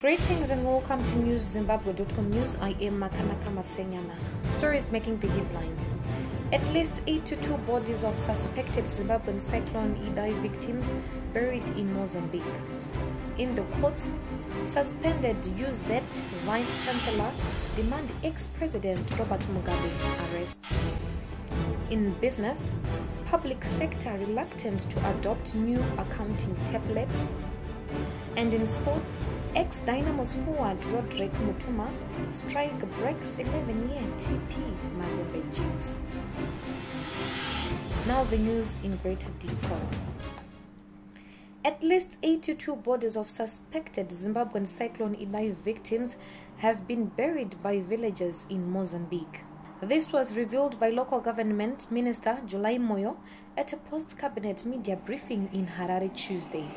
Greetings and welcome to Zimbabwean News. I am Makanaka Masenyana. Stories making the headlines. At least 82 bodies of suspected Zimbabwean Cyclone Idai victims buried in Mozambique. In the courts, suspended UZ Vice Chancellor demand ex-President Robert Mugabe arrests. In business, public sector reluctant to adopt new accounting templates. And in sports, ex-Dynamo's forward Roderick Mutuma strike breaks 11-year TP Mozambique jinx. Now the news in greater detail. At least 82 bodies of suspected Zimbabwean Cyclone Idai victims have been buried by villagers in Mozambique. This was revealed by local government minister July Moyo at a post-cabinet media briefing in Harare Tuesday.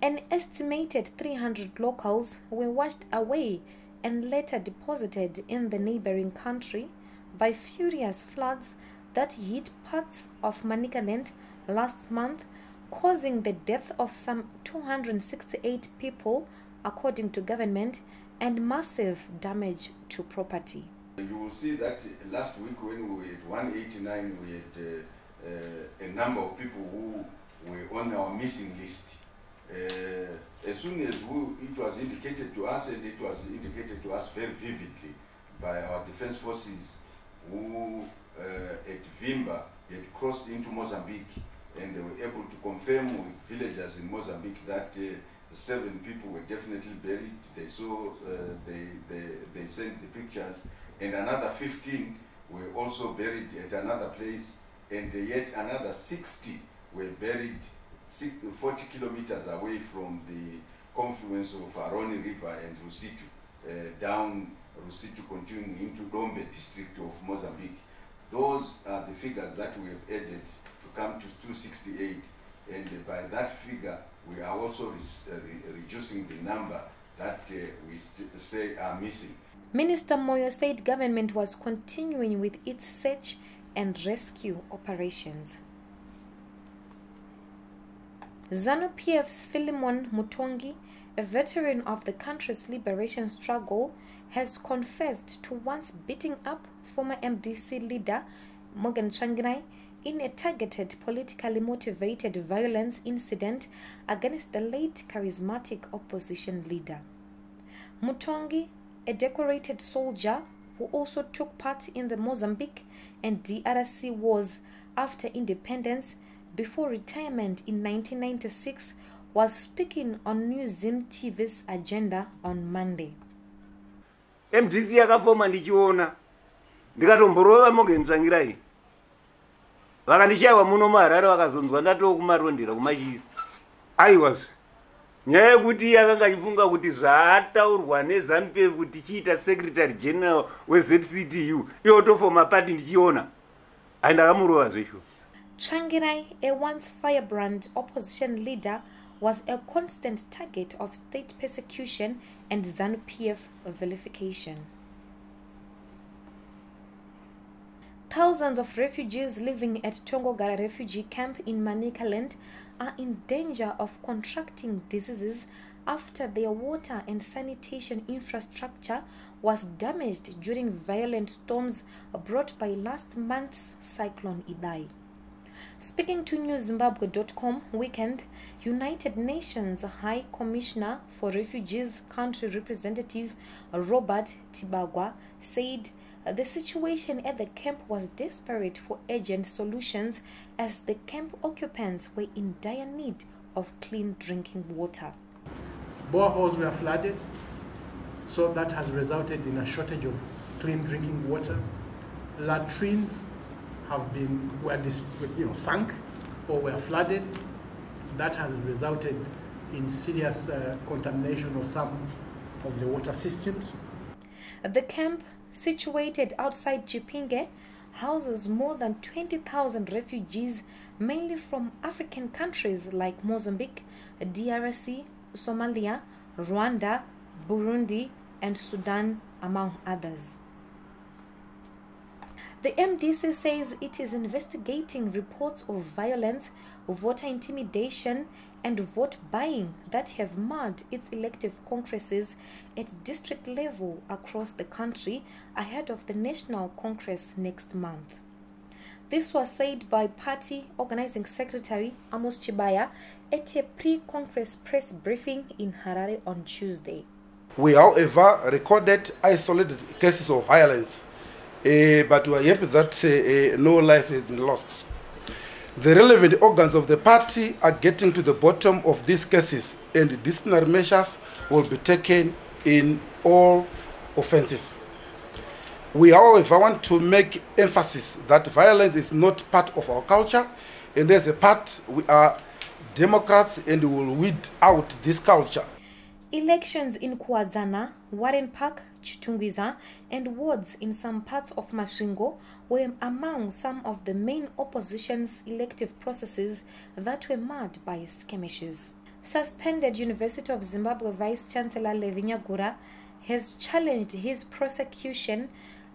An estimated 300 locals were washed away and later deposited in the neighboring country by furious floods that hit parts of Manicaland last month, causing the death of some 268 people, according to government, and massive damage to property. You will see that last week when we had 189, we had a number of people who were on our missing list. As soon as it was indicated to us, and it was indicated to us very vividly by our defense forces who at Vimba had crossed into Mozambique, and they were able to confirm with villagers in Mozambique that 7 people were definitely buried. They saw, they sent the pictures, and another 15 were also buried at another place, and yet another 60 were buried 40 kilometers away from the confluence of Aroni River and Rusitu, down Rusitu continuing into Dombe district of Mozambique. Those are the figures that we have added to come to 268, and by that figure we are also reducing the number that we say are missing. Minister Moyo said government was continuing with its search and rescue operations. ZANU-PF's Philemon Mutongi, a veteran of the country's liberation struggle, has confessed to once beating up former MDC leader Morgan Tsvangirai in a targeted politically motivated violence incident against the late charismatic opposition leader. Mutongi, a decorated soldier who also took part in the Mozambique and DRC wars after independence before retirement in 1996, was speaking on New Zim TV's agenda on Monday. MDC yakafoma ndichiona ndikatomborova Morgan Tsvangirai vakandishaiwa muno muHarare vakazonzwa ndatokumarondera kumachisa. Aiwazve nyaya yekuti yakanga ichifunga kuti zvaataurwa neZANU-PF kuti chiita secretary general weZCTU iyo tofoma party ndichiona aindakamurova zvesho. Tsvangirai, a once firebrand opposition leader, was a constant target of state persecution and ZANU-PF vilification. Thousands of refugees living at Tongogara refugee camp in Manicaland are in danger of contracting diseases after their water and sanitation infrastructure was damaged during violent storms brought by last month's Cyclone Idai. Speaking to NewZimbabwe.com weekend, United Nations High Commissioner for Refugees Country Representative Robert Tibagwa said the situation at the camp was desperate for urgent solutions as the camp occupants were in dire need of clean drinking water. Boreholes were flooded, so that has resulted in a shortage of clean drinking water. Latrines were sunk or were flooded. That has resulted in serious contamination of some of the water systems. The camp, situated outside Chipinge, houses more than 20,000 refugees, mainly from African countries like Mozambique, DRC, Somalia, Rwanda, Burundi, and Sudan, among others. The MDC says it is investigating reports of violence, voter intimidation, and vote buying that have marred its elective congresses at district level across the country ahead of the National Congress next month. This was said by Party Organizing Secretary Amos Chibaya at a pre-Congress press briefing in Harare on Tuesday. We, however, recorded isolated cases of violence, but we are happy that no life has been lost. The relevant organs of the party are getting to the bottom of these cases, and disciplinary measures will be taken in all offences. We, however, want to make emphasis that violence is not part of our culture, and as a part, we are Democrats and we will weed out this culture. Elections in Kwazana, Warren Park, Chitungwiza, and wards in some parts of Masvingo were among some of the main opposition's elective processes that were marred by skirmishes. Suspended University of Zimbabwe Vice-Chancellor Levi Nyagura has challenged his prosecution,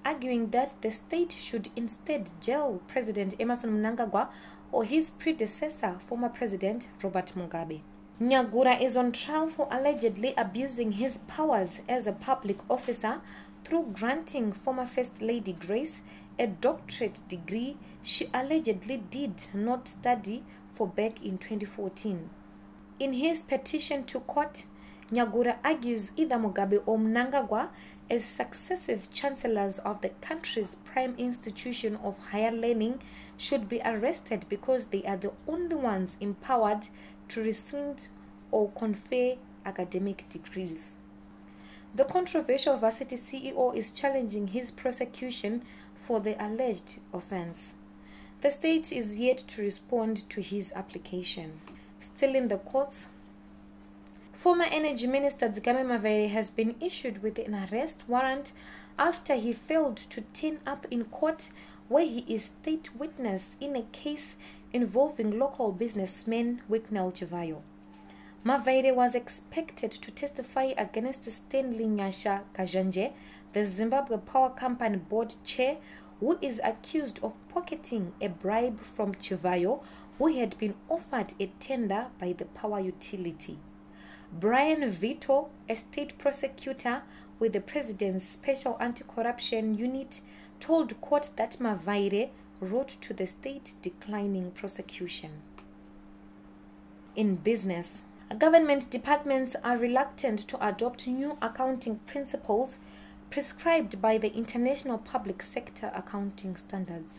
arguing that the state should instead jail President Emmerson Mnangagwa or his predecessor, former President Robert Mugabe. Nyagura is on trial for allegedly abusing his powers as a public officer through granting former First Lady Grace a doctorate degree she allegedly did not study for back in 2014. In his petition to court, Nyagura argues either Mugabe or Mnangagwa, as successive chancellors of the country's prime institution of higher learning, should be arrested because they are the only ones empowered to rescind or confer academic degrees. The controversial varsity CEO is challenging his prosecution for the alleged offense. The state is yet to respond to his application. Still in the courts, former Energy Minister Dzikame Mavere has been issued with an arrest warrant after he failed to turn up in court, where he is state witness in a case involving local businessman Wicknell Chivayo. Mavere was expected to testify against Stanley Nyasha Kajanje, the Zimbabwe Power Company board chair, who is accused of pocketing a bribe from Chivayo, who had been offered a tender by the power utility. Brian Vito, a state prosecutor with the president's special anti-corruption unit, told court that Mavere wrote to the state declining prosecution. In business, government departments are reluctant to adopt new accounting principles prescribed by the International Public Sector Accounting Standards.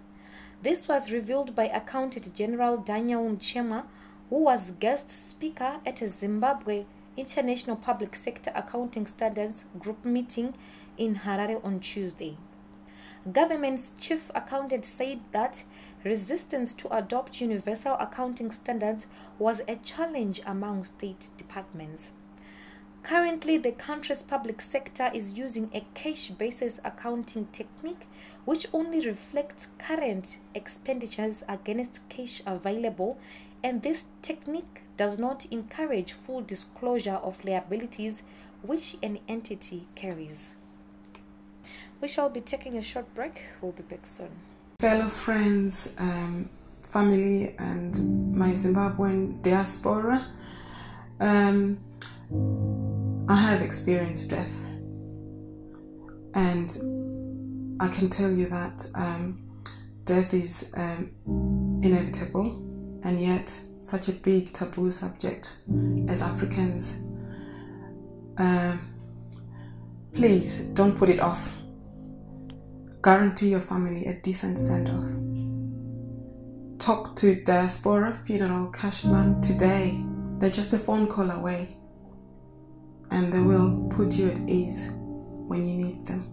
This was revealed by Accountant General Daniel Mchema, who was guest speaker at a Zimbabwe International Public Sector Accounting Standards Group meeting in Harare on Tuesday. Government's chief accountant said that resistance to adopt universal accounting standards was a challenge among state departments. Currently, the country's public sector is using a cash-basis accounting technique which only reflects current expenditures against cash available, and this technique does not encourage full disclosure of liabilities which an entity carries. We shall be taking a short break. We'll be back soon. Fellow friends, family, and my Zimbabwean diaspora, I have experienced death, and I can tell you that death is inevitable, and yet such a big taboo subject as Africans. Please don't put it off. Guarantee your family a decent send-off. Talk to Diaspora Funeral Cash Fund today. They're just a phone call away, and they will put you at ease when you need them.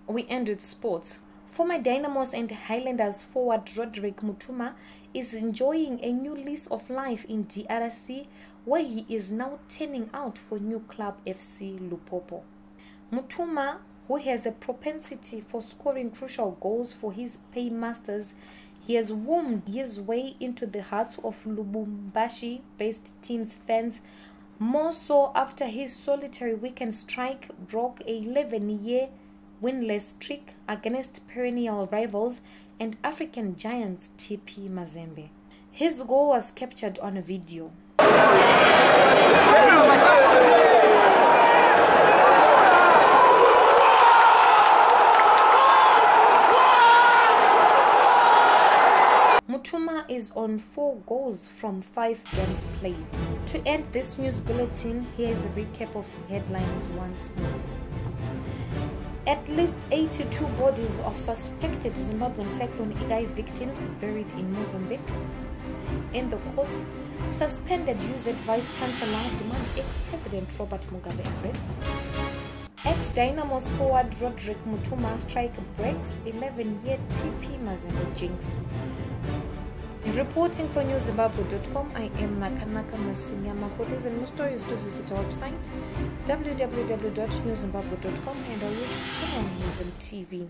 We end with sports. Former Dynamos and Highlanders forward Roderick Mutuma is enjoying a new lease of life in DRC, where he is now turning out for new club FC Lupopo. Mutuma, who has a propensity for scoring crucial goals for his paymasters, he has wormed his way into the hearts of Lubumbashi-based team's fans, more so after his solitary weekend strike broke a 11-year winless streak against perennial rivals and African giants TP Mazembe. His goal was captured on video. Mutuma is on 4 goals from 5 games played. To end this news bulletin, here's a recap of headlines once more. At least 82 bodies of suspected Zimbabwean Cyclone Idai victims buried in Mozambique. In the courts, suspended UZ Vice-Chancellor demand ex-President Robert Mugabe arrest. Ex-Dynamo's forward Roderick Mutuma strike breaks 11-year TP Mazembe jinx. Reporting for NewZimbabwe.com, I am Nakanaka Masinyama. For these and more stories, do visit our website www.newzimbabwe.com and our YouTube channel News and TV.